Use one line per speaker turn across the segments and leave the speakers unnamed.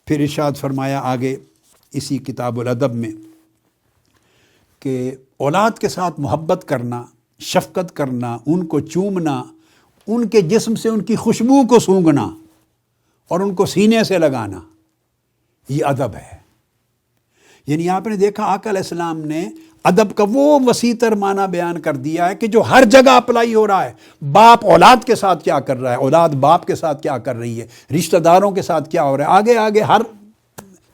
پھر ارشاد فرمایا آگے اسی کتاب الادب میں کہ اولاد کے ساتھ محبت کرنا، شفقت کرنا، ان کو چومنا، ان کے جسم سے ان کی خوشبو کو سونگھنا اور ان کو سینے سے لگانا، یہ ادب ہے۔ یعنی آپ نے دیکھا آقا علیہ السلام نے ادب کا وہ وسیع تر معنی بیان کر دیا ہے کہ جو ہر جگہ اپلائی ہو رہا ہے۔ باپ اولاد کے ساتھ کیا کر رہا ہے، اولاد باپ کے ساتھ کیا کر رہی ہے، رشتہ داروں کے ساتھ کیا ہو رہا ہے، آگے آگے ہر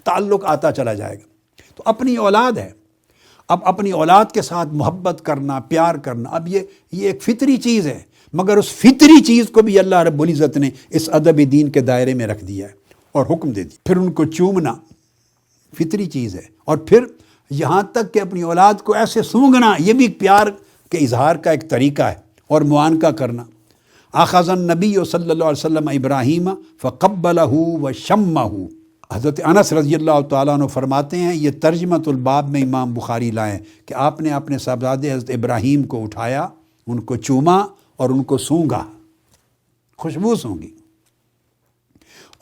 تعلق آتا چلا جائے گا۔ تو اپنی اولاد ہے، اب اپنی اولاد کے ساتھ محبت کرنا، پیار کرنا، اب یہ ایک فطری چیز ہے، مگر اس فطری چیز کو بھی اللہ رب العزت نے اس ادب دین کے دائرے میں رکھ دیا ہے اور حکم دے دیا۔ پھر ان کو چومنا فطری چیز ہے، اور پھر یہاں تک کہ اپنی اولاد کو ایسے سونگھنا، یہ بھی پیار کے اظہار کا ایک طریقہ ہے، اور معانقہ کرنا۔ اخذ النبی صلی اللہ علیہ وسلم ابراہیم فقبلہ وشمہ، حضرت انس رضی اللہ تعالیٰ عنہ فرماتے ہیں، یہ ترجمۃ الباب میں امام بخاری لائیں کہ آپ نے اپنے صاحبزادے حضرت ابراہیم کو اٹھایا، ان کو چوما اور ان کو سونگا، خوشبو سونگی۔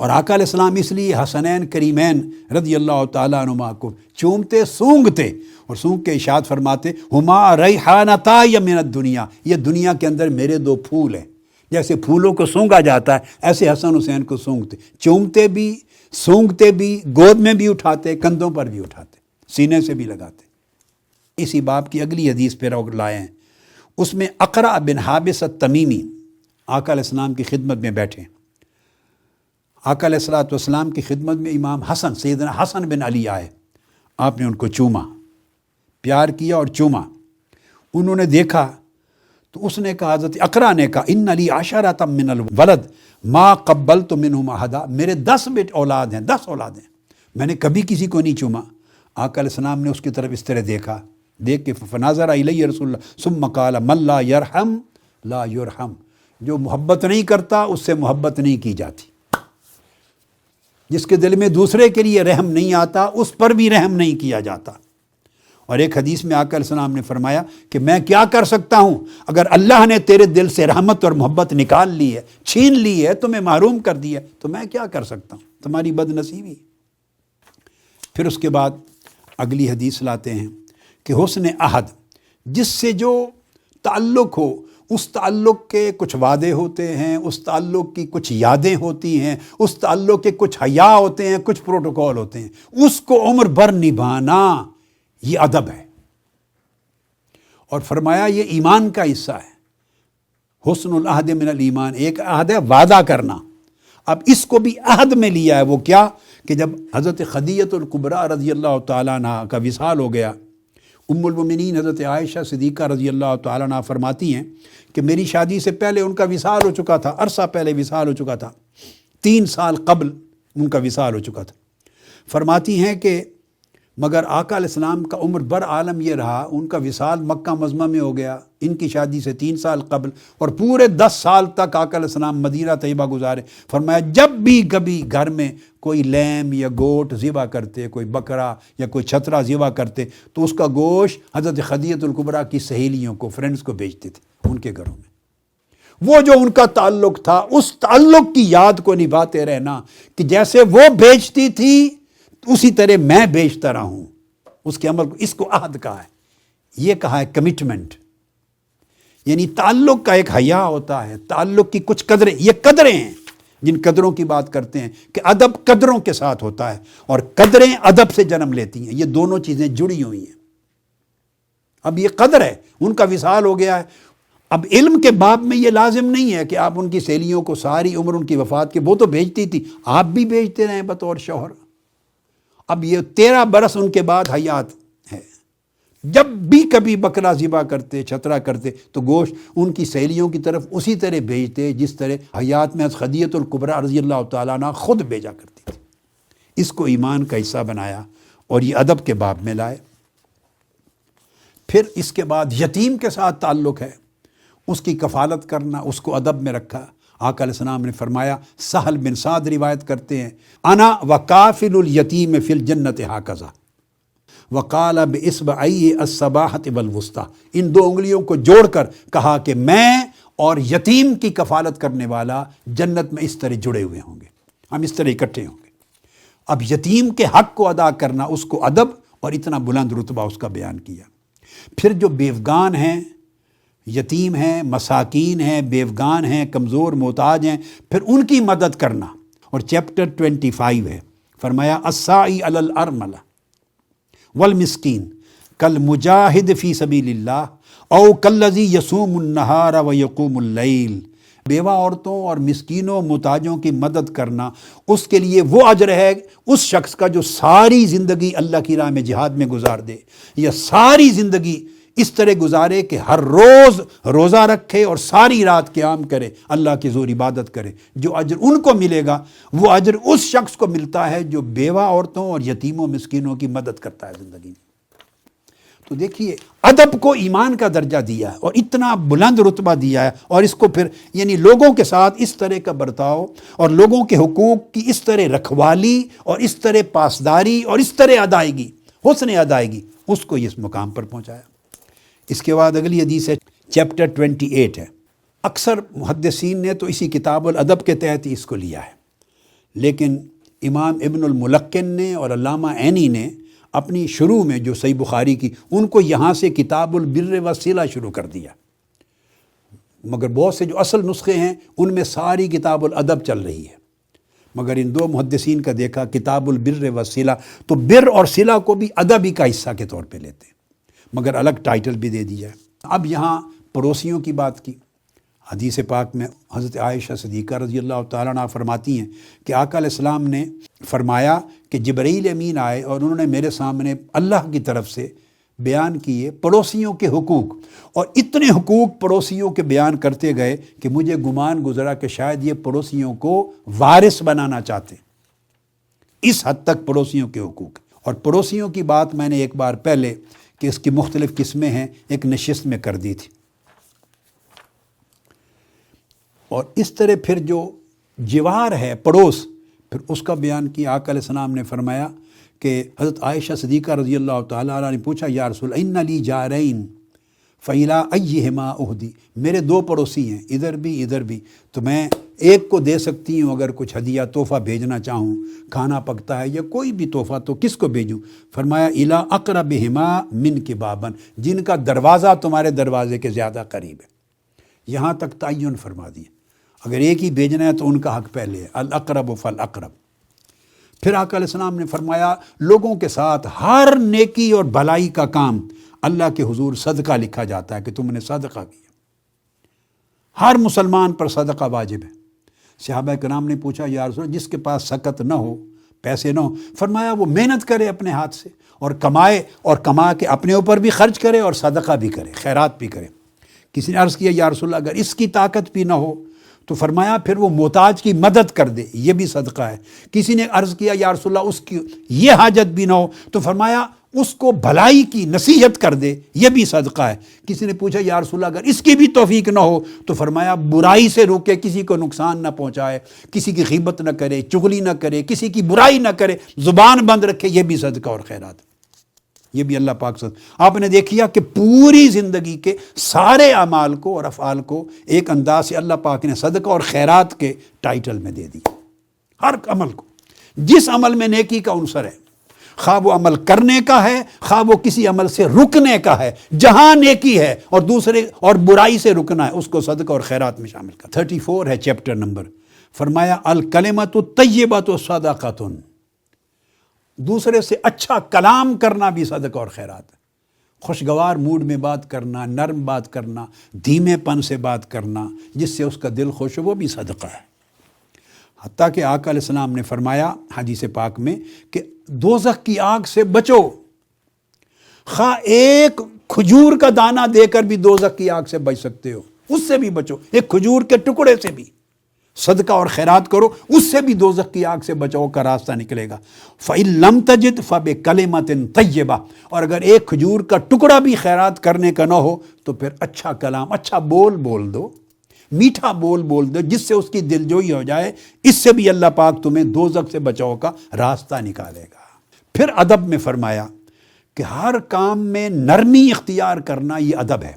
اور آقا علیہ السلام اس لیے حسنین کریمین رضی اللہ تعالیٰ عنہما کو چومتے، سونگتے، اور سونگ کے ارشاد فرماتے ہما ریحانتای من الدنیا، یہ دنیا کے اندر میرے دو پھول ہیں۔ جیسے پھولوں کو سونگا جاتا ہے، ایسے حسن حسین کو سونگتے، چومتے بھی، سونگتے بھی، گود میں بھی اٹھاتے، کندھوں پر بھی اٹھاتے، سینے سے بھی لگاتے۔ اسی باب کی اگلی حدیث پہ روک لائے ہیں، اس میں اقرع بن حابس التمیمی آقا علیہ السلام کی خدمت میں بیٹھے، آقا علیہ السلام کی خدمت میں امام حسن، سیدنا حسن بن علی آئے، آپ نے ان کو چوما، پیار کیا اور چوما۔ انہوں نے دیکھا تو اس نے کہا، حضرت اقرع نے کہا، ان لی عشرۃ من الولد ما قبلت منہم احدا، میرے 10 اولاد ہیں، 10 اولاد ہیں، میں نے کبھی کسی کو نہیں چوما۔ آقا علیہ السلام نے اس کی طرف اس طرح دیکھا، دیکھ کے فناظر الی رسول اللہ ثم قال من لا یرحم لا یرحم، جو محبت نہیں کرتا اس سے محبت نہیں کی جاتی، جس کے دل میں دوسرے کے لیے رحم نہیں آتا اس پر بھی رحم نہیں کیا جاتا۔ اور ایک حدیث میں آقا علیہ السلام نے فرمایا کہ میں کیا کر سکتا ہوں، اگر اللہ نے تیرے دل سے رحمت اور محبت نکال لی ہے، چھین لی ہے، تمہیں محروم کر دیا، تو میں کیا کر سکتا ہوں، تمہاری بد نصیبی۔ پھر اس کے بعد اگلی حدیث لاتے ہیں کہ حسن عہد، جس سے جو تعلق ہو، اس تعلق کے کچھ وعدے ہوتے ہیں، اس تعلق کی کچھ یادیں ہوتی ہیں، اس تعلق کے کچھ حیا ہوتے ہیں، کچھ پروٹوکول ہوتے ہیں، اس کو عمر بھر نبھانا، یہ ادب ہے۔ اور فرمایا یہ ایمان کا حصہ ہے، حسن العہد من الایمان، ایک عہد ہے وعدہ کرنا۔ اب اس کو بھی عہد میں لیا ہے، وہ کیا کہ جب حضرت خدیجہ الکبریٰ رضی اللہ تعالیٰ عنہ کا وصال ہو گیا، ام المومنین حضرت عائشہ صدیقہ رضی اللہ تعالیٰ عنہ فرماتی ہیں کہ میری شادی سے پہلے ان کا وصال ہو چکا تھا، عرصہ پہلے وصال ہو چکا تھا، 3 سال قبل ان کا وصال ہو چکا تھا۔ فرماتی ہیں کہ مگر آقا علیہ السلام کا عمر بر عالم یہ رہا، ان کا وصال مکہ مظمہ میں ہو گیا ان کی شادی سے 3 سال قبل، اور پورے 10 سال تک آقا علیہ السلام مدینہ طیبہ گزارے۔ فرمایا جب بھی کبھی گھر میں کوئی لیم یا گوٹ ذبح کرتے، کوئی بکرا یا کوئی چھترا ذبح کرتے، تو اس کا گوشت حضرت خدیجہ الکبریٰ کی سہیلیوں کو، فرینڈز کو بیچتے تھے ان کے گھروں میں۔ وہ جو ان کا تعلق تھا، اس تعلق کی یاد کو نبھاتے رہنا کہ جیسے وہ بیچتی تھی اسی طرح میں بیچتا رہا ہوں، اس کے عمل کو، اس کو عہد کہا ہے، یہ کہا ہے کمٹمنٹ۔ یعنی تعلق کا ایک حیا ہوتا ہے، تعلق کی کچھ قدریں، یہ قدریں ہیں جن قدروں کی بات کرتے ہیں کہ ادب قدروں کے ساتھ ہوتا ہے، اور قدریں ادب سے جنم لیتی ہیں، یہ دونوں چیزیں جڑی ہوئی ہیں۔ اب یہ قدر ہے، ان کا وصال ہو گیا ہے۔ اب علم کے باب میں یہ لازم نہیں ہے کہ آپ ان کی سہیلیوں کو ساری عمر ان کی وفات کے، وہ تو بیچتی تھی، آپ بھی بیچتے رہیں بطور شوہر۔ اب یہ 13 برس ان کے بعد حیات ہے، جب بھی کبھی بکرا ذبح کرتے، چھترا کرتے، تو گوشت ان کی سہیلیوں کی طرف اسی طرح بھیجتے جس طرح حیات میں خدیجہ الکبریٰ رضی اللہ تعالیٰ عنہ خود بھیجا کرتی تھی۔ اس کو ایمان کا حصہ بنایا اور یہ ادب کے باب میں لائے۔ پھر اس کے بعد یتیم کے ساتھ تعلق ہے، اس کی کفالت کرنا، اس کو ادب میں رکھا۔ آقا علیہ السلام نے فرمایا، سہل بن سعد روایت کرتے ہیں، انا وکافل الیتیم فی الجنت ہاکذا وقال باصبعیہ السباحۃ والوسطیٰ، ان 2 انگلیوں کو جوڑ کر کہا کہ میں اور یتیم کی کفالت کرنے والا جنت میں اس طرح جڑے ہوئے ہوں گے، ہم اس طرح اکٹھے ہوں گے۔ اب یتیم کے حق کو ادا کرنا، اس کو ادب، اور اتنا بلند رتبہ اس کا بیان کیا۔ پھر جو بیوگان ہیں، یتیم ہیں، مساکین ہیں، بیوگان ہیں، کمزور محتاج ہیں، پھر ان کی مدد کرنا۔ اور چیپٹر 25 ہے، فرمایا الساعی علی الارملہ والمسکین کالمجاہد فی سبیل اللہ او کالذی یصوم النہار ویقوم اللیل۔ بیوہ عورتوں اور مسکینوں محتاجوں کی مدد کرنا، اس کے لیے وہ اجر ہے اس شخص کا جو ساری زندگی اللہ کی راہ میں جہاد میں گزار دے، یا ساری زندگی اس طرح گزارے کہ ہر روز روزہ رکھے اور ساری رات قیام کرے، اللہ کی زور عبادت کرے۔ جو اجر ان کو ملے گا وہ اجر اس شخص کو ملتا ہے جو بیوہ عورتوں اور یتیموں مسکینوں کی مدد کرتا ہے زندگی میں۔ تو دیکھیے ادب کو ایمان کا درجہ دیا ہے اور اتنا بلند رتبہ دیا ہے، اور اس کو پھر یعنی لوگوں کے ساتھ اس طرح کا برتاؤ اور لوگوں کے حقوق کی اس طرح رکھوالی اور اس طرح پاسداری اور اس طرح ادائیگی، حسن ادائیگی، اس کو اس مقام پر پہنچایا۔ اس کے بعد اگلی حدیث ہے، چیپٹر 28 ہے۔ اکثر محدثین نے تو اسی کتاب الادب کے تحت ہی اس کو لیا ہے، لیکن امام ابن الملقن نے اور علامہ عینی نے اپنی شروع میں جو صحیح بخاری کی، ان کو یہاں سے کتاب البر والصلہ شروع کر دیا، مگر بہت سے جو اصل نسخے ہیں ان میں ساری کتاب الادب چل رہی ہے، مگر ان دو محدثین کا دیکھا کتاب البر والصلہ، تو بر اور صلہ کو بھی ادب ہی کا حصہ کے طور پہ لیتے ہیں، مگر الگ ٹائٹل بھی دے دیا ہے۔ اب یہاں پڑوسیوں کی بات کی، حدیث پاک میں حضرت عائشہ صدیقہ رضی اللہ تعالیٰ عنہ فرماتی ہیں کہ آقا علیہ السلام نے فرمایا کہ جبرائیل امین آئے اور انہوں نے میرے سامنے اللہ کی طرف سے بیان کیے پڑوسیوں کے حقوق، اور اتنے حقوق پڑوسیوں کے بیان کرتے گئے کہ مجھے گمان گزرا کہ شاید یہ پڑوسیوں کو وارث بنانا چاہتے، اس حد تک پڑوسیوں کے حقوق۔ اور پڑوسیوں کی بات میں نے ایک بار پہلے کہ اس کی مختلف قسمیں ہیں ایک نشست میں کر دی تھی، اور اس طرح پھر جو جوار ہے پڑوس، پھر اس کا بیان کیا۔ آقا علیہ السلام نے فرمایا کہ حضرت عائشہ صدیقہ رضی اللہ تعالیٰ عنہ نے پوچھا یا رسول ان لی جارین فیلا ایہما اہدی، میرے دو پڑوسی ہیں، ادھر بھی، تو میں ایک کو دے سکتی ہوں اگر کچھ ہدیہ تحفہ بھیجنا چاہوں، کھانا پکتا ہے یا کوئی بھی تحفہ، تو کس کو بھیجوں؟ فرمایا الا اقربہما منک بابا، جن کا دروازہ تمہارے دروازے کے زیادہ قریب ہے۔ یہاں تک تعین فرما دیا، اگر ایک ہی بھیجنا ہے تو ان کا حق پہلے ہے، الاقرب فالاقرب۔ پھر آقا علیہ السلام نے فرمایا لوگوں کے ساتھ ہر نیکی اور بھلائی کا کام اللہ کے حضور صدقہ لکھا جاتا ہے کہ تم نے صدقہ کیا، ہر مسلمان پر صدقہ واجب ہے۔ صحابہ کرام نے پوچھا یا رسول اللہ، جس کے پاس سکت نہ ہو، پیسے نہ ہو، فرمایا وہ محنت کرے اپنے ہاتھ سے اور کمائے، اور کما کے اپنے اوپر بھی خرچ کرے اور صدقہ بھی کرے، خیرات بھی کرے۔ کسی نے عرض کیا یا رسول اللہ اگر اس کی طاقت بھی نہ ہو تو فرمایا پھر وہ محتاج کی مدد کر دے، یہ بھی صدقہ ہے۔ کسی نے عرض کیا یا رسول اللہ اس کی یہ حاجت بھی نہ ہو تو فرمایا اس کو بھلائی کی نصیحت کر دے، یہ بھی صدقہ ہے۔ کسی نے پوچھا یا رسول اللہ اگر اس کی بھی توفیق نہ ہو تو فرمایا برائی سے روکے، کسی کو نقصان نہ پہنچائے، کسی کی غیبت نہ کرے، چغلی نہ کرے، کسی کی برائی نہ کرے، زبان بند رکھے، یہ بھی صدقہ اور خیرات ہے، یہ بھی اللہ پاک سے۔ آپ نے دیکھیا کہ پوری زندگی کے سارے اعمال کو اور افعال کو ایک انداز سے اللہ پاک نے صدقہ اور خیرات کے ٹائٹل میں دے دی، ہر عمل کو، جس عمل میں نیکی کا عنصر ہے، خواہ وہ عمل کرنے کا ہے، خواہ وہ کسی عمل سے رکنے کا ہے، جہاں نیکی ہے اور دوسرے اور برائی سے رکنا ہے، اس کو صدقہ اور خیرات میں شامل کر۔ 34 ہے چیپٹر نمبر، فرمایا الکلمۃ الطیبۃ صدقۃ، دوسرے سے اچھا کلام کرنا بھی صدقہ اور خیرات ہے، خوشگوار موڈ میں بات کرنا، نرم بات کرنا، دھیمے پن سے بات کرنا جس سے اس کا دل خوش ہو، وہ بھی صدقہ ہے۔ حتیٰ کہ آقا علیہ السلام نے فرمایا حدیث پاک میں کہ دوزخ کی آگ سے بچو، خواہ ایک کھجور کا دانہ دے کر بھی دوزخ کی آگ سے بچ سکتے ہو، اس سے بھی بچو، ایک کھجور کے ٹکڑے سے بھی صدقہ اور خیرات کرو، اس سے بھی دوزخ کی آگ سے بچاؤ کا راستہ نکلے گا۔ فَإِن لَمْ تَجِدْ فَبِكَلِمَةٍ طَيِّبَةٍ، اور اگر ایک کھجور کا ٹکڑا بھی خیرات کرنے کا نہ ہو تو پھر اچھا کلام، اچھا بول دو، میٹھا بول دو جس سے اس کی دلجوئی ہو جائے، اس سے بھی اللہ پاک تمہیں دوزخ سے بچاؤ کا راستہ نکالے گا۔ پھر ادب میں فرمایا کہ ہر کام میں نرمی اختیار کرنا یہ ادب ہے،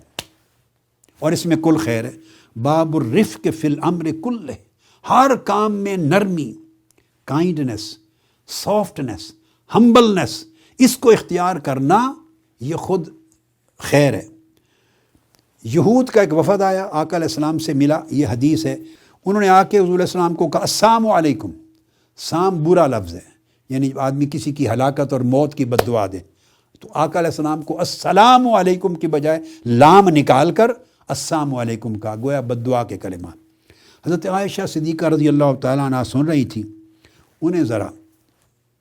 اور اس میں کل خیر ہے۔ باب الرفق فی الامر کلہ، ہر کام میں نرمی، کائنڈنس، سافٹنس، ہمبلنس، اس کو اختیار کرنا یہ خود خیر ہے۔ یہود کا ایک وفد آیا، آقا علیہ السلام سے ملا، یہ حدیث ہے، انہوں نے آ کے حضور علیہ السلام کو کہا السلام علیکم۔ سام برا لفظ ہے، یعنی آدمی کسی کی ہلاکت اور موت کی بد دعا دے، تو آقا علیہ السلام کو السلام علیکم کی بجائے لام نکال کر السلام علیکم کا، گویا بد دعا کے کلمات۔ حضرت عائشہ صدیقہ رضی اللہ تعالیٰ عنہ سن رہی تھی، انہیں ذرا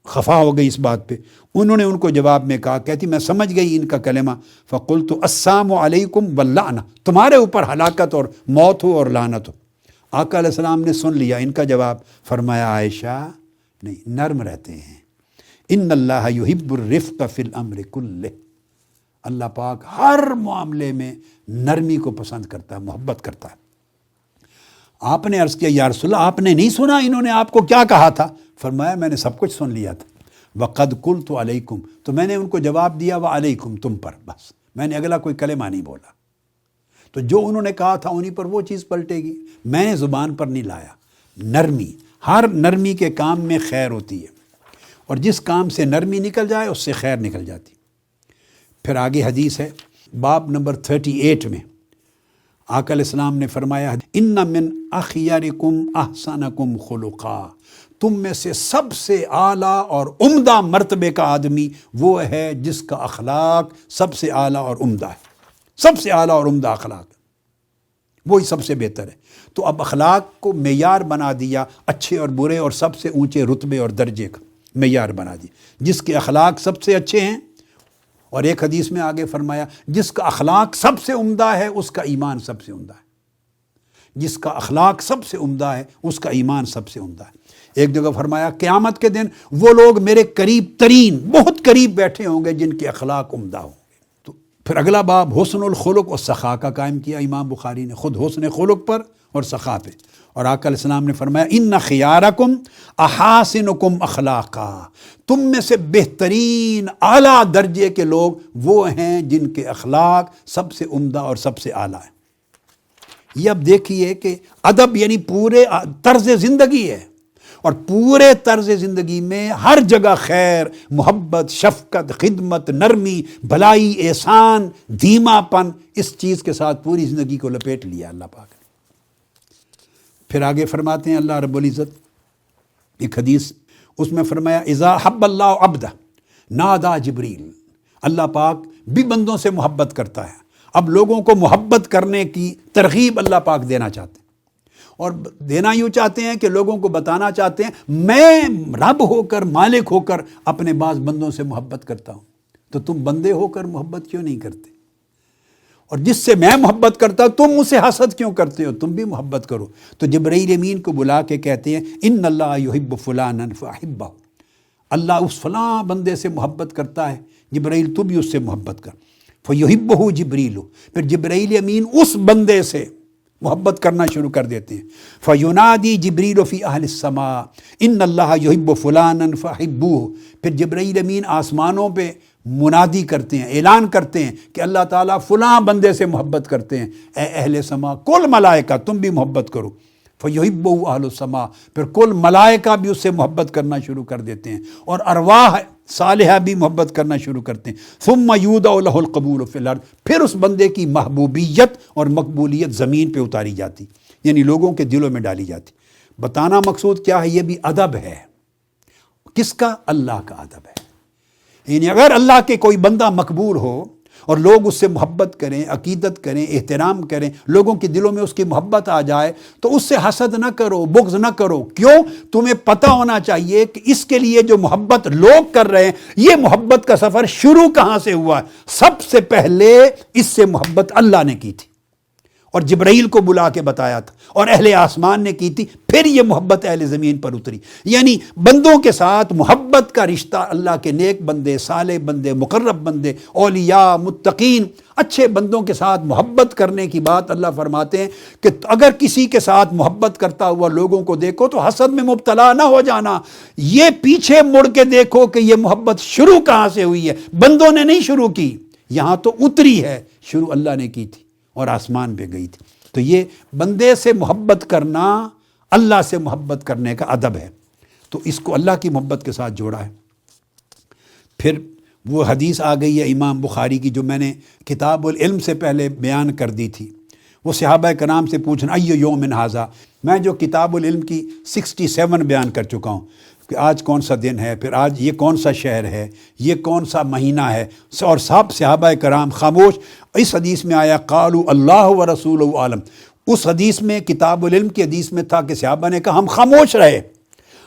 خفا ہو گئی اس بات پہ، انہوں نے ان کو جواب میں کہا، کہتی میں سمجھ گئی ان کا کلمہ، فقلت السلام علیکم واللعنہ، تمہارے اوپر ہلاکت اور موت ہو اور لعنت ہو۔ آقا علیہ السلام نے سن لیا ان کا جواب، فرمایا عائشہ نہیں، نرم رہتے ہیں، ان اللہ یحب الرفق فی الامر کلہ، اللہ پاک ہر معاملے میں نرمی کو پسند کرتا ہے، محبت کرتا ہے۔ آپ نے عرض کیا یا رسول اللہ آپ نے نہیں سنا انہوں نے آپ کو کیا کہا تھا؟ فرمایا میں نے سب کچھ سن لیا تھا، وقد قلت علیکم، تو میں نے ان کو جواب دیا وعلیکم، تم پر، بس میں نے اگلا کوئی کلمہ نہیں بولا۔ تو جو انہوں نے کہا تھا انہی پر وہ چیز پلٹے گی، میں نے زبان پر نہیں لایا۔ نرمی، ہر نرمی کے کام میں خیر ہوتی ہے، اور جس کام سے نرمی نکل جائے اس سے خیر نکل جاتی۔ پھر آگے حدیث ہے باب نمبر 38 میں آقا علیہ السلام نے فرمایا ان من اخیارکم احسنکم خلقا، تم میں سے سب سے اعلیٰ اور عمدہ مرتبے کا آدمی وہ ہے جس کا اخلاق سب سے اعلیٰ اور عمدہ ہے، سب سے اعلیٰ اور عمدہ اخلاق، وہی سب سے بہتر ہے۔ تو اب اخلاق کو معیار بنا دیا، اچھے اور برے اور سب سے اونچے رتبے اور درجے کا معیار بنا دیا۔ جس کے اخلاق سب سے اچھے ہیں، اور ایک حدیث میں آگے فرمایا جس کا اخلاق سب سے عمدہ ہے اس کا ایمان سب سے عمدہ ہے، جس کا اخلاق سب سے عمدہ ہے اس کا ایمان سب سے عمدہ ہے۔ ایک جگہ فرمایا قیامت کے دن وہ لوگ میرے قریب ترین، بہت قریب بیٹھے ہوں گے جن کے اخلاق عمدہ ہوں گے۔ تو پھر اگلا باب حسن الخلق اور سخا کا قائم کیا امام بخاری نے، خود حسن خلق پر اور سخا پہ، اور آقا علیہ السلام نے فرمایا ان خیارکم احاسنکم اخلاقا، تم میں سے بہترین اعلیٰ درجے کے لوگ وہ ہیں جن کے اخلاق سب سے عمدہ اور سب سے اعلیٰ ہیں۔ یہ اب دیکھیے کہ ادب یعنی پورے طرز زندگی ہے، اور پورے طرز زندگی میں ہر جگہ خیر، محبت، شفقت، خدمت، نرمی، بھلائی، احسان، دھیما پن، اس چیز کے ساتھ پوری زندگی کو لپیٹ لیا اللہ پاک نے۔ پھر آگے فرماتے ہیں اللہ رب العزت ایک حدیث، اس میں فرمایا اذا حب اللہ عبدہ نادا جبریل، اللہ پاک بھی بندوں سے محبت کرتا ہے۔ اب لوگوں کو محبت کرنے کی ترغیب اللہ پاک دینا چاہتے ہیں، اور دینا یوں چاہتے ہیں کہ لوگوں کو بتانا چاہتے ہیں میں رب ہو کر، مالک ہو کر اپنے بعض بندوں سے محبت کرتا ہوں، تو تم بندے ہو کر محبت کیوں نہیں کرتے؟ اور جس سے میں محبت کرتا ہوں تم اسے حسد کیوں کرتے ہو؟ تم بھی محبت کرو۔ تو جبرائیل امین کو بلا کے کہتے ہیں ان اللہ یحب فلانا فاحبہ، اللہ اس فلاں بندے سے محبت کرتا ہے، جبرائیل تو بھی اس سے محبت کر۔ فیحبہ جبریل، پھر جبرائیل امین اس بندے سے محبت کرنا شروع کر دیتے ہیں۔ فینادی جبریل فی اہل السماء ان اللہ یحب فلانا فاحبوہ، پھر جبرائیل امین آسمانوں پہ منادی کرتے ہیں، اعلان کرتے ہیں کہ اللہ تعالیٰ فلاں بندے سے محبت کرتے ہیں، اے اہل سما کل ملائکہ تم بھی محبت کرو۔ فیحبہ اہل السماء، پھر کل ملائکہ بھی اس سے محبت کرنا شروع کر دیتے ہیں، اور ارواح صالحہ بھی محبت کرنا شروع کرتے ہیں۔ ثم یودع لہ القبول فی الارض، پھر اس بندے کی محبوبیت اور مقبولیت زمین پہ اتاری جاتی، یعنی لوگوں کے دلوں میں ڈالی جاتی۔ بتانا مقصود کیا ہے؟ یہ بھی ادب ہے، کس کا؟ اللہ کا ادب ہے۔ یعنی اگر اللہ کے کوئی بندہ مقبول ہو اور لوگ اس سے محبت کریں، عقیدت کریں، احترام کریں، لوگوں کے دلوں میں اس کی محبت آ جائے، تو اس سے حسد نہ کرو، بغض نہ کرو۔ کیوں؟ تمہیں پتہ ہونا چاہیے کہ اس کے لیے جو محبت لوگ کر رہے ہیں، یہ محبت کا سفر شروع کہاں سے ہوا ہے؟ سب سے پہلے اس سے محبت اللہ نے کی تھی، اور جبرائیل کو بلا کے بتایا تھا، اور اہل آسمان نے کی تھی، پھر یہ محبت اہل زمین پر اتری۔ یعنی بندوں کے ساتھ محبت کا رشتہ، اللہ کے نیک بندے، صالح بندے، مقرب بندے، اولیاء، متقین، اچھے بندوں کے ساتھ محبت کرنے کی بات اللہ فرماتے ہیں کہ اگر کسی کے ساتھ محبت کرتا ہوا لوگوں کو دیکھو تو حسد میں مبتلا نہ ہو جانا، یہ پیچھے مڑ کے دیکھو کہ یہ محبت شروع کہاں سے ہوئی ہے۔ بندوں نے نہیں شروع کی، یہاں تو اتری ہے، شروع اللہ نے کی تھی اور آسمان پہ گئی تھی۔ تو یہ بندے سے محبت کرنا اللہ سے محبت کرنے کا ادب ہے۔ تو اس کو اللہ کی محبت کے ساتھ جوڑا ہے۔ پھر وہ حدیث آ گئی ہے امام بخاری کی جو میں نے کتاب العلم سے پہلے بیان کر دی تھی، وہ صحابہ کرام سے پوچھنا ایو یوم ھذا، میں جو کتاب العلم کی 67 بیان کر چکا ہوں کہ آج کون سا دن ہے، پھر آج یہ کون سا شہر ہے، یہ کون سا مہینہ ہے، اور سب صحابہ کرام خاموش۔ اس حدیث میں آیا قالوا اللہ و رسول عالم، اس حدیث میں کتاب العلم کی حدیث میں تھا کہ صحابہ نے کہا ہم خاموش رہے،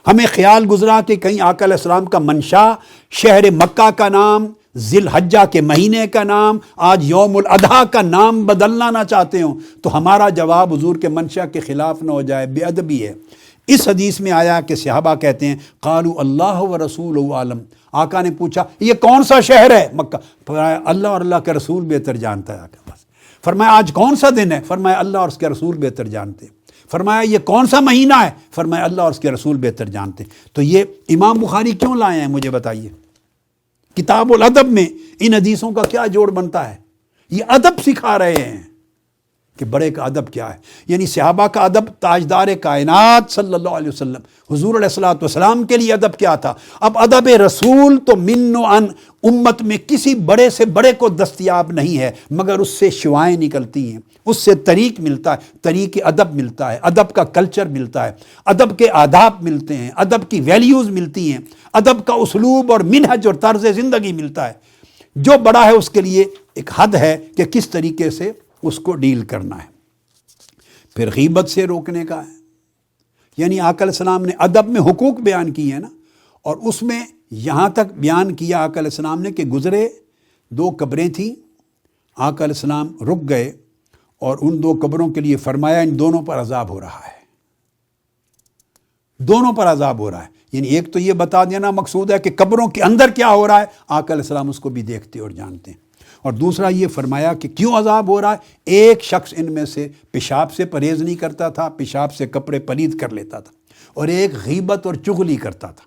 ہمیں خیال گزرا کہ کہیں آقا علیہ السلام کا منشا شہر مکہ کا نام، ذی الحجہ کے مہینے کا نام، آج یوم الاضحیٰ کا نام بدلنا نہ چاہتے ہوں تو ہمارا جواب حضور کے منشا کے خلاف نہ ہو جائے، بے ادبی ہے۔ اس حدیث میں آیا کہ صحابہ کہتے ہیں قالوا اللہ و رسول عالم، آقا نے پوچھا یہ کون سا شہر ہے مکہ، فرمایا اللہ اور اللہ کے رسول بہتر جانتا ہے آقا بس۔ فرمایا آج کون سا دن ہے، فرمایا اللہ اور اس کے رسول بہتر جانتے ہیں۔ فرمایا یہ کون سا مہینہ ہے، فرمایا اللہ اور اس کے رسول بہتر جانتے ہیں۔ تو یہ امام بخاری کیوں لائے ہیں مجھے بتائیے؟ کتاب الادب میں ان حدیثوں کا کیا جوڑ بنتا ہے؟ یہ ادب سکھا رہے ہیں کہ بڑے کا ادب کیا ہے، یعنی صحابہ کا ادب، تاجدار کائنات صلی اللہ علیہ وسلم حضور علیہ الصلوۃ والسلام کے لیے ادب کیا تھا۔ اب ادب رسول تو من و عن امت میں کسی بڑے سے بڑے کو دستیاب نہیں ہے، مگر اس سے شعائیں نکلتی ہیں، اس سے طریق ملتا ہے، طریق ادب ملتا ہے، ادب کا کلچر ملتا ہے، ادب کے آداب ملتے ہیں، ادب کی ویلیوز ملتی ہیں، ادب کا اسلوب اور منہج اور طرز زندگی ملتا ہے۔ جو بڑا ہے اس کے لیے ایک حد ہے کہ کس طریقے سے اس کو ڈیل کرنا ہے۔ پھر غیبت سے روکنے کا ہے، یعنی آقا علیہ السلام نے ادب میں حقوق بیان کیے ہیں نا، اور اس میں یہاں تک بیان کیا آقا علیہ السلام نے کہ گزرے 2 قبریں تھیں، آقا علیہ السلام رک گئے اور ان 2 قبروں کے لیے فرمایا ان دونوں پر عذاب ہو رہا ہے، دونوں پر عذاب ہو رہا ہے۔ یعنی ایک تو یہ بتا دینا مقصود ہے کہ قبروں کے اندر کیا ہو رہا ہے، آقا علیہ السلام اس کو بھی دیکھتے اور جانتے ہیں، اور دوسرا یہ فرمایا کہ کیوں عذاب ہو رہا ہے، ایک شخص ان میں سے پیشاب سے پرہیز نہیں کرتا تھا، پیشاب سے کپڑے پلید کر لیتا تھا، اور ایک غیبت اور چغلی کرتا تھا،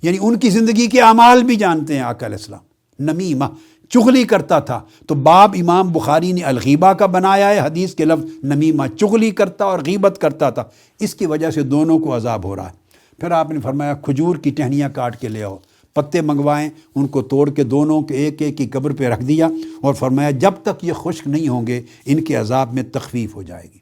یعنی ان کی زندگی کے اعمال بھی جانتے ہیں آقا علیہ السلام، نمیمہ چغلی کرتا تھا، تو باب امام بخاری نے الغیبہ کا بنایا ہے، حدیث کے لفظ نمیمہ چغلی کرتا اور غیبت کرتا تھا، اس کی وجہ سے دونوں کو عذاب ہو رہا ہے۔ پھر آپ نے فرمایا کھجور کی ٹہنیاں کاٹ کے لے آؤ، پتے منگوائیں، ان کو توڑ کے دونوں کے ایک ایک کی قبر پہ رکھ دیا، اور فرمایا جب تک یہ خشک نہیں ہوں گے ان کے عذاب میں تخفیف ہو جائے گی،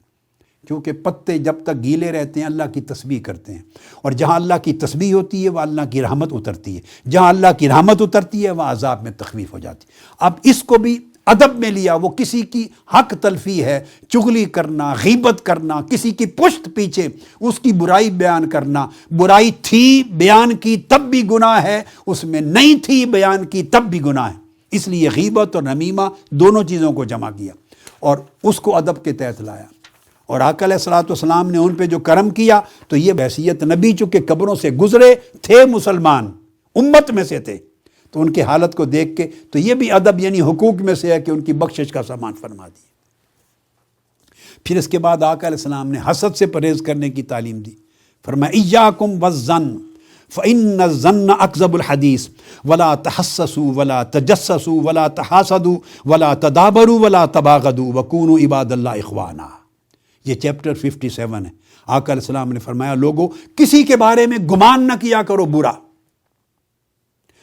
کیونکہ پتے جب تک گیلے رہتے ہیں اللہ کی تسبیح کرتے ہیں، اور جہاں اللہ کی تسبیح ہوتی ہے وہ اللہ کی رحمت اترتی ہے، جہاں اللہ کی رحمت اترتی ہے وہ عذاب میں تخفیف ہو جاتی ہے۔ اب اس کو بھی ادب میں لیا، وہ کسی کی حق تلفی ہے، چغلی کرنا، غیبت کرنا، کسی کی پشت پیچھے اس کی برائی بیان کرنا، برائی تھی بیان کی تب بھی گناہ ہے، اس میں نہیں تھی بیان کی تب بھی گناہ ہے، اس لیے غیبت اور نمیمہ دونوں چیزوں کو جمع کیا اور اس کو ادب کے تحت لایا۔ اور آقا علیہ الصلوۃ والسلام نے ان پہ جو کرم کیا تو یہ بحیثیت نبی چونکہ قبروں سے گزرے تھے، مسلمان امت میں سے تھے، تو ان کی حالت کو دیکھ کے تو یہ بھی ادب یعنی حقوق میں سے ہے کہ ان کی بخشش کا سامان فرما دی۔ پھر اس کے بعد آقا علیہ السلام نے حسد سے پرہیز کرنے کی تعلیم دی، فرمایا ایاکم والظن فإن الظن اکذب الحدیث ولا تحسسوا ولا تجسسوا ولا تحاسدوا ولا تدابروا ولا تباغضوا وکونوا عباد اللہ اخوانا۔ یہ چیپٹر 57 ہے۔ آقا علیہ السلام نے فرمایا لوگو کسی کے بارے میں گمان نہ کیا کرو برا،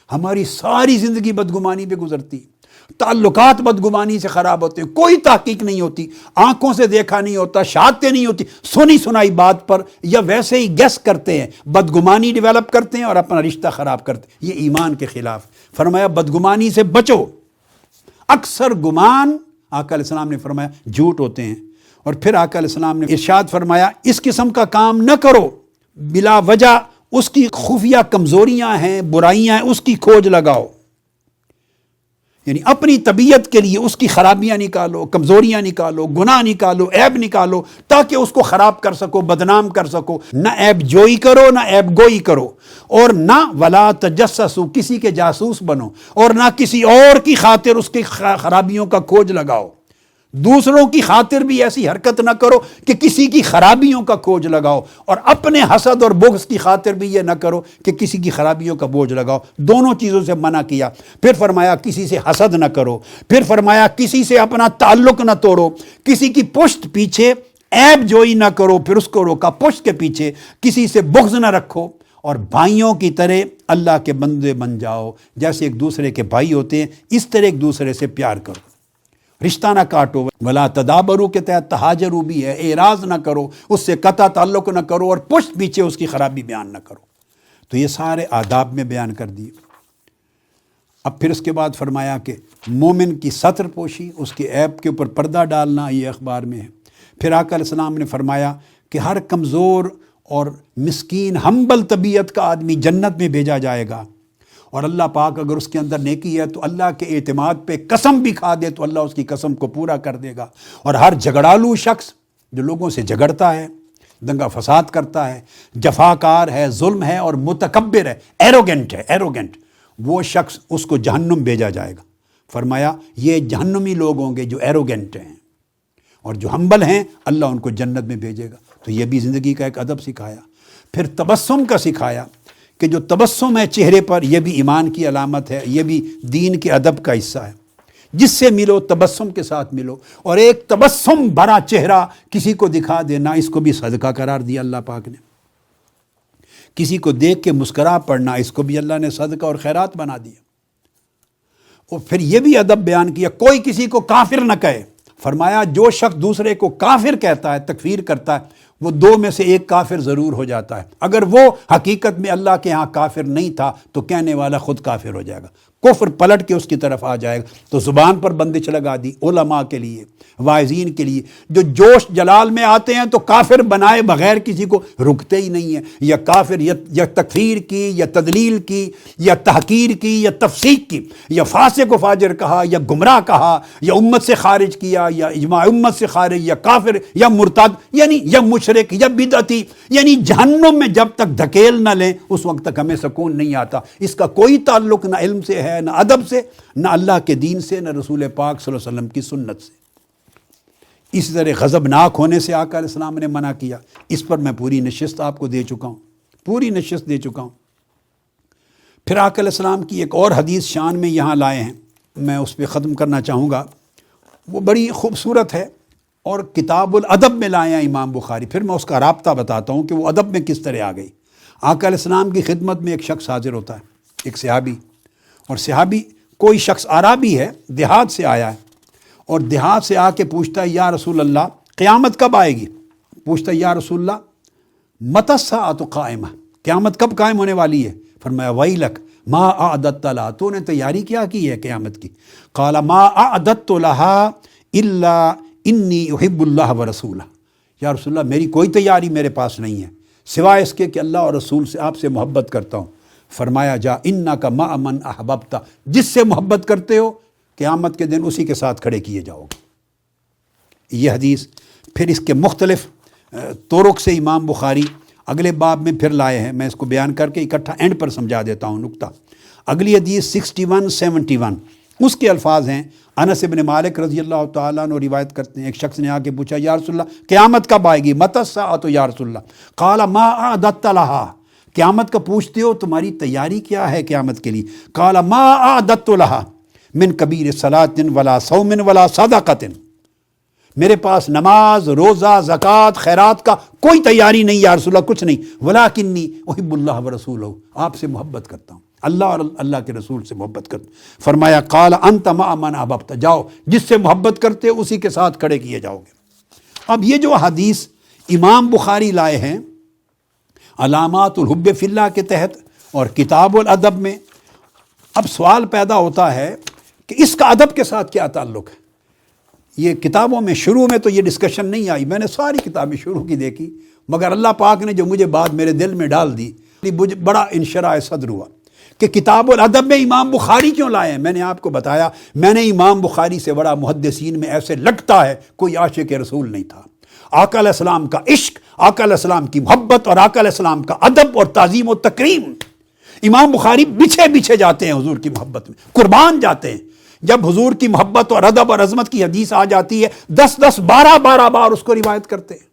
ہماری ساری زندگی بدگمانی پہ گزرتی، تعلقات بدگمانی سے خراب ہوتے ہیں، کوئی تحقیق نہیں ہوتی، آنکھوں سے دیکھا نہیں ہوتا، شہادتیں نہیں ہوتی، سنی سنائی بات پر یا ویسے ہی گیس کرتے ہیں، بدگمانی ڈیولپ کرتے ہیں اور اپنا رشتہ خراب کرتے ہیں، یہ ایمان کے خلاف۔ فرمایا بدگمانی سے بچو، اکثر گمان آقا علیہ السلام نے فرمایا جھوٹ ہوتے ہیں۔ اور پھر آقا علیہ السلام نے ارشاد فرمایا اس قسم کا کام نہ کرو، بلا وجہ اس کی خفیہ کمزوریاں ہیں، برائیاں ہیں، اس کی کھوج لگاؤ، یعنی اپنی طبیعت کے لیے اس کی خرابیاں نکالو، کمزوریاں نکالو، گناہ نکالو، عیب نکالو، تاکہ اس کو خراب کر سکو، بدنام کر سکو۔ نہ عیب جوئی کرو، نہ عیب گوئی کرو، اور نہ ولا تجسسو کسی کے جاسوس بنو، اور نہ کسی اور کی خاطر اس کی خرابیوں کا کھوج لگاؤ۔ دوسروں کی خاطر بھی ایسی حرکت نہ کرو کہ کسی کی خرابیوں کا کھوج لگاؤ، اور اپنے حسد اور بغض کی خاطر بھی یہ نہ کرو کہ کسی کی خرابیوں کا بوجھ لگاؤ۔ دونوں چیزوں سے منع کیا۔ پھر فرمایا کسی سے حسد نہ کرو، پھر فرمایا کسی سے اپنا تعلق نہ توڑو، کسی کی پشت پیچھے عیب جوئی نہ کرو، پھر اس کو روکا پشت کے پیچھے، کسی سے بغض نہ رکھو، اور بھائیوں کی طرح اللہ کے بندے بن جاؤ، جیسے ایک دوسرے کے بھائی ہوتے ہیں اس طرح ایک دوسرے سے پیار کرو، رشتہ نہ کاٹو۔ ولا تدابرو کے تحت تہاجرو بھی ہے، اعراض نہ کرو، اس سے قطع تعلق نہ کرو، اور پشت پیچھے اس کی خرابی بیان نہ کرو۔ تو یہ سارے آداب میں بیان کر دیے۔ اب پھر اس کے بعد فرمایا کہ مومن کی ستر پوشی، اس کے عیب کے اوپر پردہ ڈالنا، یہ اخبار میں ہے۔ پھر آقا علیہ السلام نے فرمایا کہ ہر کمزور اور مسکین ہمبل طبیعت کا آدمی جنت میں بھیجا جائے گا، اور اللہ پاک اگر اس کے اندر نیکی ہے تو اللہ کے اعتماد پہ قسم بھی کھا دے تو اللہ اس کی قسم کو پورا کر دے گا۔ اور ہر جھگڑالو شخص جو لوگوں سے جھگڑتا ہے، دنگا فساد کرتا ہے، جفاکار ہے، ظلم ہے اور متکبر ہے، ایروگنٹ، وہ شخص اس کو جہنم بھیجا جائے گا۔ فرمایا یہ جہنمی لوگ ہوں گے جو ایروگنٹ ہیں، اور جو ہمبل ہیں اللہ ان کو جنت میں بھیجے گا۔ تو یہ بھی زندگی کا ایک ادب سکھایا۔ پھر تبسم کا سکھایا کہ جو تبسم ہے چہرے پر، یہ بھی ایمان کی علامت ہے، یہ بھی دین کے ادب کا حصہ ہے۔ جس سے ملو تبسم کے ساتھ ملو، اور ایک تبسم بھرا چہرہ کسی کو دکھا دینا، اس کو بھی صدقہ قرار دیا اللہ پاک نے۔ کسی کو دیکھ کے مسکرا پڑنا، اس کو بھی اللہ نے صدقہ اور خیرات بنا دیا۔ اور پھر یہ بھی ادب بیان کیا، کوئی کسی کو کافر نہ کہے۔ فرمایا جو شخص دوسرے کو کافر کہتا ہے، تکفیر کرتا ہے، وہ دو میں سے ایک کافر ضرور ہو جاتا ہے۔ اگر وہ حقیقت میں اللہ کے ہاں کافر نہیں تھا تو کہنے والا خود کافر ہو جائے گا، کفر پلٹ کے اس کی طرف آ جائے گا۔ تو زبان پر بندش لگا دی علماء کے لیے، واعظین کے لیے، جو جوش جلال میں آتے ہیں تو کافر بنائے بغیر کسی کو رکتے ہی نہیں ہیں۔ یا کافر یا تکفیر کی، یا تدلیل کی، یا تحقیر کی، یا تفسیق کی، یا فاسق و فاجر کہا، یا گمراہ کہا، یا امت سے خارج کیا، یا اجماع امت سے خارج، یا کافر، یا مرتد، یعنی یا مشرک، یا بدعتی، یعنی جہنم میں جب تک دھکیل نہ لیں اس وقت تک ہمیں سکون نہیں آتا۔ اس کا کوئی تعلق نہ علم سے ہے، نہ ادب سے، نہ اللہ کے دین سے، نہ رسول پاک صلی اللہ علیہ وسلم کی سنت سے۔ اسی طرح غضبناک ہونے سے آقا علیہ السلام نے منع کیا۔ اس پر میں پوری نشست آپ کو دے چکا ہوں، پھر آقا علیہ السلام کی ایک اور حدیث شان میں یہاں لائے ہیں، میں اس پہ ختم کرنا چاہوں گا۔ وہ بڑی خوبصورت ہے اور کتاب الادب میں لائے ہیں امام بخاری۔ پھر میں اس کا رابطہ بتاتا ہوں کہ وہ ادب میں کس طرح آ گئی۔ آقا علیہ السلام کی خدمت میں ایک شخص حاضر ہوتا ہے، ایک صحابی، اور صحابی کوئی شخص عربی ہے، دیہات سے آیا ہے، اور دیہات سے آ کے پوچھتا ہے یا رسول اللہ قیامت کب آئے گی؟ پوچھتا ہے یا رسول اللہ متی الساعۃ قائمہ، قیامت کب قائم ہونے والی ہے؟ فرمایا ویلک ما اعددت لہا، تو نے تیاری کیا کی ہے قیامت کی؟ قال ما اعددت لہا الا انی احب اللہ ورسولہ، یا رسول اللہ میری کوئی تیاری میرے پاس نہیں ہے سوائے اس کے کہ اللہ اور رسول سے آپ سے محبت کرتا ہوں۔ فرمایا جا انک مع من احببت، جس سے محبت کرتے ہو قیامت کے دن اسی کے ساتھ کھڑے کیے جاؤ گے۔ یہ حدیث پھر اس کے مختلف طرق سے امام بخاری اگلے باب میں پھر لائے ہیں، میں اس کو بیان کر کے اکٹھا اینڈ پر سمجھا دیتا ہوں نقطہ۔ اگلی حدیث 61-71، اس کے الفاظ ہیں انس بن مالک رضی اللہ تعالیٰ عنہ روایت کرتے ہیں، ایک شخص نے آ کے پوچھا یا رسول اللہ قیامت کب آئے گی؟ متی الساعۃ یا رسول اللہ؟ قال ما اعددت لہا، قیامت کا پوچھتے ہو تمہاری تیاری کیا ہے قیامت کے لیے؟ قال ما اعددت لہا من کبیر صلاۃ ولا صوم ولا صدقۃ، میرے پاس نماز، روزہ، زکوٰۃ، خیرات کا کوئی تیاری نہیں یا رسول اللہ، کچھ نہیں، ولکنی احب اللہ ورسولہ، آپ سے محبت کرتا ہوں، اللہ اور اللہ کے رسول سے محبت کرتا ہوں۔ فرمایا قال انت مع من احببت، جاؤ جس سے محبت کرتے اسی کے ساتھ کھڑے کیے جاؤ گے۔ اب یہ جو حدیث امام بخاری لائے ہیں علامات الحب فی اللہ کے تحت اور کتاب الادب میں، اب سوال پیدا ہوتا ہے کہ اس کا ادب کے ساتھ کیا تعلق ہے؟ یہ کتابوں میں شروع میں تو یہ ڈسکشن نہیں آئی، میں نے ساری کتابیں شروع کی دیکھی، مگر اللہ پاک نے جو مجھے بات میرے دل میں ڈال دی، مجھے بڑا انشراح صدر ہوا کہ کتاب الادب میں امام بخاری کیوں لائے ہیں۔ میں نے آپ کو بتایا، میں نے امام بخاری سے بڑا محدثین میں ایسے لگتا ہے کوئی عاشق رسول نہیں تھا۔ آقا علیہ السلام کا عشق، آقا علیہ السلام کی محبت اور آقا علیہ السلام کا ادب اور تعظیم و تکریم، امام بخاری بچھے جاتے ہیں حضور کی محبت میں، قربان جاتے ہیں۔ جب حضور کی محبت اور ادب اور عظمت کی حدیث آ جاتی ہے 10-12 بار اس کو روایت کرتے ہیں،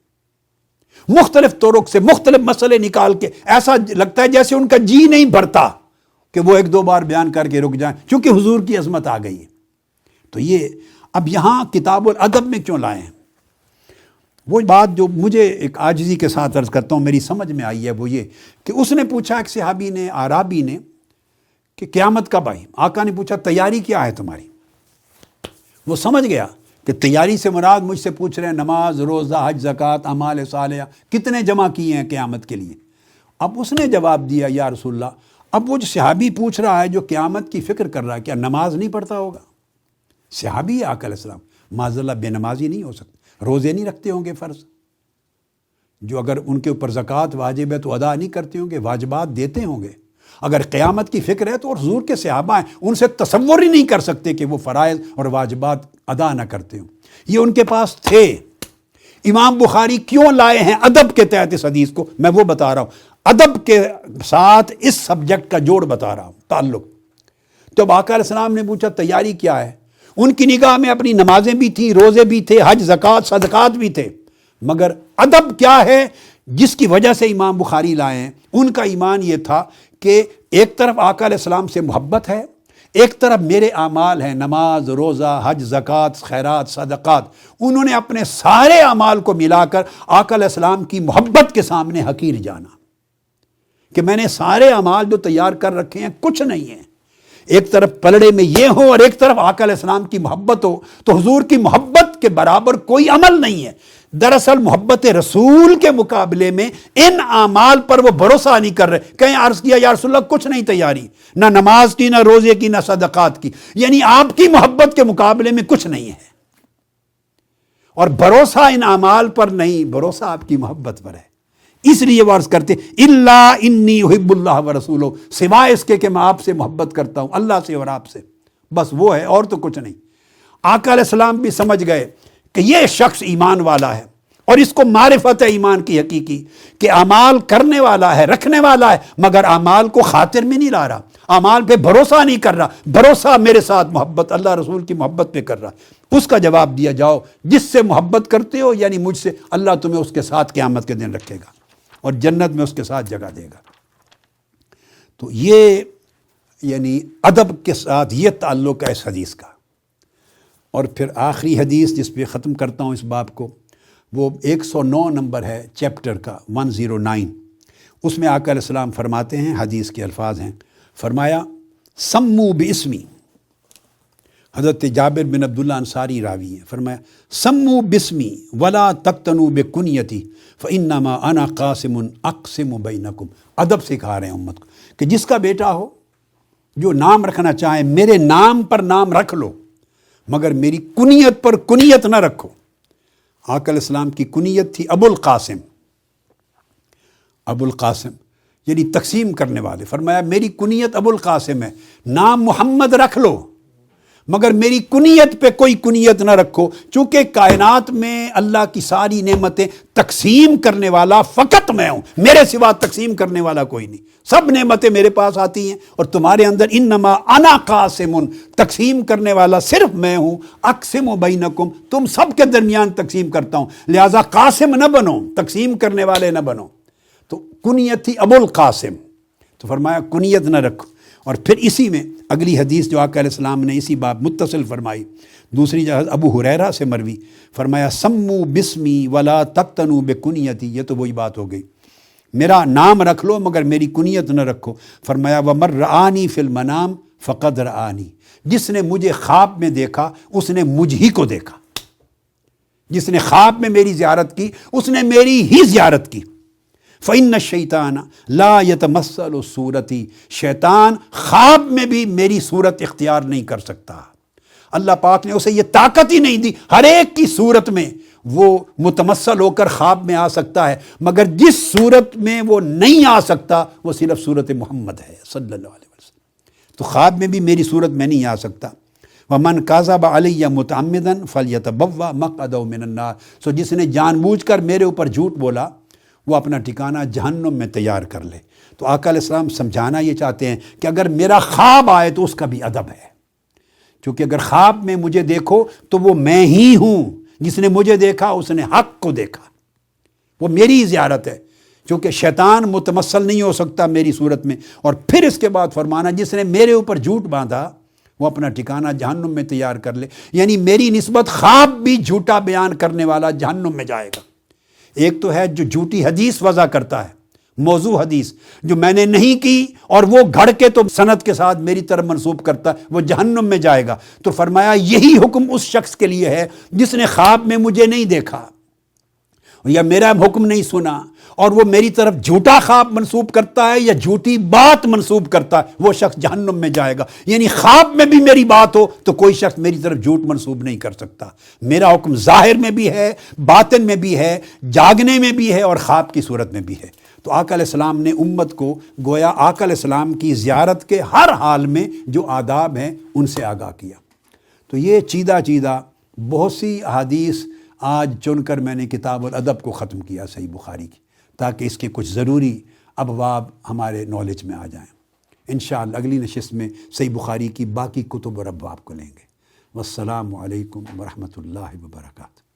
مختلف طرق سے مختلف مسئلے نکال کے، ایسا لگتا ہے جیسے ان کا جی نہیں بھرتا کہ وہ 1-2 بار بیان کر کے رک جائیں، چونکہ حضور کی عظمت آ گئی ہے۔ تو یہ اب یہاں کتاب الادب میں کیوں لائے ہیں؟ وہ بات جو مجھے ایک عاجزی کے ساتھ عرض کرتا ہوں میری سمجھ میں آئی ہے وہ یہ کہ اس نے پوچھا ایک صحابی نے، اعرابی نے، کہ قیامت کب آئی؟ آقا نے پوچھا تیاری کیا ہے تمہاری؟ وہ سمجھ گیا کہ تیاری سے مراد مجھ سے پوچھ رہے ہیں نماز، روزہ، حج، زکوٰۃ، اعمال صالحہ کتنے جمع کیے ہیں قیامت کے لیے۔ اب اس نے جواب دیا یا رسول اللہ، اب وہ جو صحابی پوچھ رہا ہے جو قیامت کی فکر کر رہا ہے، کیا نماز نہیں پڑھتا ہوگا؟ صحابی ہے آقا علیہ السلام، معاذ اللہ بے نمازی نہیں ہو سکتے، روزے نہیں رکھتے ہوں گے فرض، جو اگر ان کے اوپر زکوٰۃ واجب ہے تو ادا نہیں کرتے ہوں گے، واجبات دیتے ہوں گے۔ اگر قیامت کی فکر ہے تو حضور کے صحابہ ہیں، ان سے تصور ہی نہیں کر سکتے کہ وہ فرائض اور واجبات ادا نہ کرتے ہوں، یہ ان کے پاس تھے۔ امام بخاری کیوں لائے ہیں ادب کے تحت اس حدیث کو، میں وہ بتا رہا ہوں، ادب کے ساتھ اس سبجیکٹ کا جوڑ بتا رہا ہوں، تعلق۔ تو اب آقا علیہ السلام نے پوچھا تیاری کیا ہے؟ ان کی نگاہ میں اپنی نمازیں بھی تھیں، روزے بھی تھے، حج، زکوٰۃ، صدقات بھی تھے، مگر ادب کیا ہے جس کی وجہ سے امام بخاری لائے ہیں؟ ان کا ایمان یہ تھا کہ ایک طرف آقا علیہ السلام سے محبت ہے، ایک طرف میرے اعمال ہیں، نماز، روزہ، حج، زکوٰۃ، خیرات، صدقات، انہوں نے اپنے سارے اعمال کو ملا کر آقا علیہ السلام کی محبت کے سامنے حقیر جانا کہ میں نے سارے اعمال جو تیار کر رکھے ہیں کچھ نہیں ہیں، ایک طرف پلڑے میں یہ ہو اور ایک طرف آقا علیہ السلام کی محبت ہو، تو حضور کی محبت کے برابر کوئی عمل نہیں ہے۔ دراصل محبت رسول کے مقابلے میں ان اعمال پر وہ بھروسہ نہیں کر رہے۔ کہیں عرض کیا یا رسول اللہ کچھ نہیں تیاری، نہ نماز کی، نہ روزے کی، نہ صدقات کی، یعنی آپ کی محبت کے مقابلے میں کچھ نہیں ہے، اور بھروسہ ان اعمال پر نہیں، بھروسہ آپ کی محبت پر ہے۔ اس لیے وہ عرض کرتے الا انی احب اللہ ورسولہ، سوائے اس کے کہ میں آپ سے محبت کرتا ہوں، اللہ سے اور آپ سے، بس وہ ہے اور تو کچھ نہیں۔ آقا علیہ السلام بھی سمجھ گئے کہ یہ شخص ایمان والا ہے، اور اس کو معرفت ہے ایمان کی حقیقی کہ اعمال کرنے والا ہے، رکھنے والا ہے، مگر اعمال کو خاطر میں نہیں لا رہا، اعمال پہ بھروسہ نہیں کر رہا، بھروسہ میرے ساتھ محبت اللہ رسول کی محبت پہ کر رہا۔ اس کا جواب دیا جاؤ جس سے محبت کرتے ہو یعنی مجھ سے، اللہ تمہیں اس کے ساتھ قیامت کے دن رکھے گا اور جنت میں اس کے ساتھ جگہ دے گا۔ تو یہ یعنی ادب کے ساتھ یہ تعلق ہے اس حدیث کا۔ اور پھر آخری حدیث جس پہ ختم کرتا ہوں اس باب کو، وہ 109 نمبر ہے چیپٹر کا، 109۔ اس میں آقا علیہ السلام فرماتے ہیں، حدیث کے الفاظ ہیں، فرمایا سمو باسمی، حضرت جابر بن عبداللہ انصاری راوی ہیں، فرمایا سمو باسمی ولا تقتنوا بکنیتی فانما انا قاسم اقسم بینکم۔ ادب سکھا رہے ہیں امت کو کہ جس کا بیٹا ہو جو نام رکھنا چاہے میرے نام پر نام رکھ لو، مگر میری کنیت پر کنیت نہ رکھو۔ آقا علیہ السلام کی کنیت تھی ابو القاسم، ابو القاسم یعنی تقسیم کرنے والے۔ فرمایا میری کنیت ابو القاسم ہے، نام محمد رکھ لو مگر میری کنیت پہ کوئی کنیت نہ رکھو، چونکہ کائنات میں اللہ کی ساری نعمتیں تقسیم کرنے والا فقط میں ہوں، میرے سوا تقسیم کرنے والا کوئی نہیں، سب نعمتیں میرے پاس آتی ہیں، اور تمہارے اندر انما انا قاسم، تقسیم کرنے والا صرف میں ہوں، اقسم بینکم، تم سب کے درمیان تقسیم کرتا ہوں، لہٰذا قاسم نہ بنو، تقسیم کرنے والے نہ بنو۔ تو کنیت تھی ابو القاسم، تو فرمایا کنیت نہ رکھو۔ اور پھر اسی میں اگلی حدیث جو آقا علیہ السلام نے اسی باب متصل فرمائی، دوسری جگہ ابو ہریرہ سے مروی، فرمایا سمو بسمی ولا تقتنوا بکنیتی، یہ تو وہی بات ہو گئی، میرا نام رکھ لو مگر میری کنیت نہ رکھو۔ فرمایا ومن رآنی فی المنام فقد رآنی، جس نے مجھے خواب میں دیکھا اس نے مجھ ہی کو دیکھا، جس نے خواب میں میری زیارت کی اس نے میری ہی زیارت کی۔ فإن الشیطان لا یتمثل صورتی، شیطان خواب میں بھی میری صورت اختیار نہیں کر سکتا، اللہ پاک نے اسے یہ طاقت ہی نہیں دی، ہر ایک کی صورت میں وہ متمثل ہو کر خواب میں آ سکتا ہے، مگر جس صورت میں وہ نہیں آ سکتا وہ صرف صورت محمد ہے صلی اللہ علیہ وسلم، تو خواب میں بھی میری صورت میں نہیں آ سکتا۔ ومن کذب علی متعمدا فلیتبوأ مقعدہ من النار، سو جس نے جان بوجھ کر میرے اوپر جھوٹ بولا وہ اپنا ٹھکانہ جہنم میں تیار کر لے۔ تو آقا علیہ السلام سمجھانا یہ چاہتے ہیں کہ اگر میرا خواب آئے تو اس کا بھی ادب ہے، کیونکہ اگر خواب میں مجھے دیکھو تو وہ میں ہی ہوں، جس نے مجھے دیکھا اس نے حق کو دیکھا، وہ میری زیارت ہے، کیونکہ شیطان متمثل نہیں ہو سکتا میری صورت میں۔ اور پھر اس کے بعد فرمانا جس نے میرے اوپر جھوٹ باندھا وہ اپنا ٹھکانہ جہنم میں تیار کر لے، یعنی میری نسبت خواب بھی جھوٹا بیان کرنے والا جہنم میں جائے گا۔ ایک تو ہے جو جھوٹی حدیث وضع کرتا ہے، موضوع حدیث جو میں نے نہیں کی اور وہ گھڑ کے تو سند کے ساتھ میری طرف منسوب کرتا ہے، وہ جہنم میں جائے گا۔ تو فرمایا یہی حکم اس شخص کے لیے ہے جس نے خواب میں مجھے نہیں دیکھا یا میرا حکم نہیں سنا اور وہ میری طرف جھوٹا خواب منسوب کرتا ہے یا جھوٹی بات منسوب کرتا ہے، وہ شخص جہنم میں جائے گا۔ یعنی خواب میں بھی میری بات ہو تو کوئی شخص میری طرف جھوٹ منسوب نہیں کر سکتا۔ میرا حکم ظاہر میں بھی ہے، باطن میں بھی ہے، جاگنے میں بھی ہے اور خواب کی صورت میں بھی ہے۔ تو آقا علیہ السلام نے امت کو گویا آقا علیہ السلام کی زیارت کے ہر حال میں جو آداب ہیں ان سے آگاہ کیا۔ تو یہ چیدہ چیدہ بہت سی احادیث آج چن کر میں نے کتاب الادب کو ختم کیا صحیح بخاری کی، تاکہ اس کے کچھ ضروری ابواب ہمارے نالج میں آ جائیں۔ انشاءاللہ اگلی نشست میں صحیح بخاری کی باقی کتب اور ابواب کو لیں گے۔ والسلام علیکم ورحمۃ اللہ وبرکاتہ۔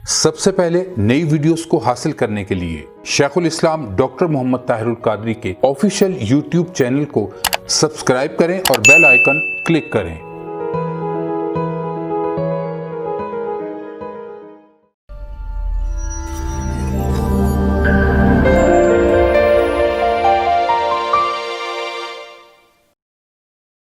سب سے پہلے نئی ویڈیوز کو حاصل کرنے کے لیے شیخ الاسلام ڈاکٹر محمد طاہر القادری کے آفیشیل یوٹیوب چینل کو سبسکرائب کریں اور بیل آئیکن کلک کریں۔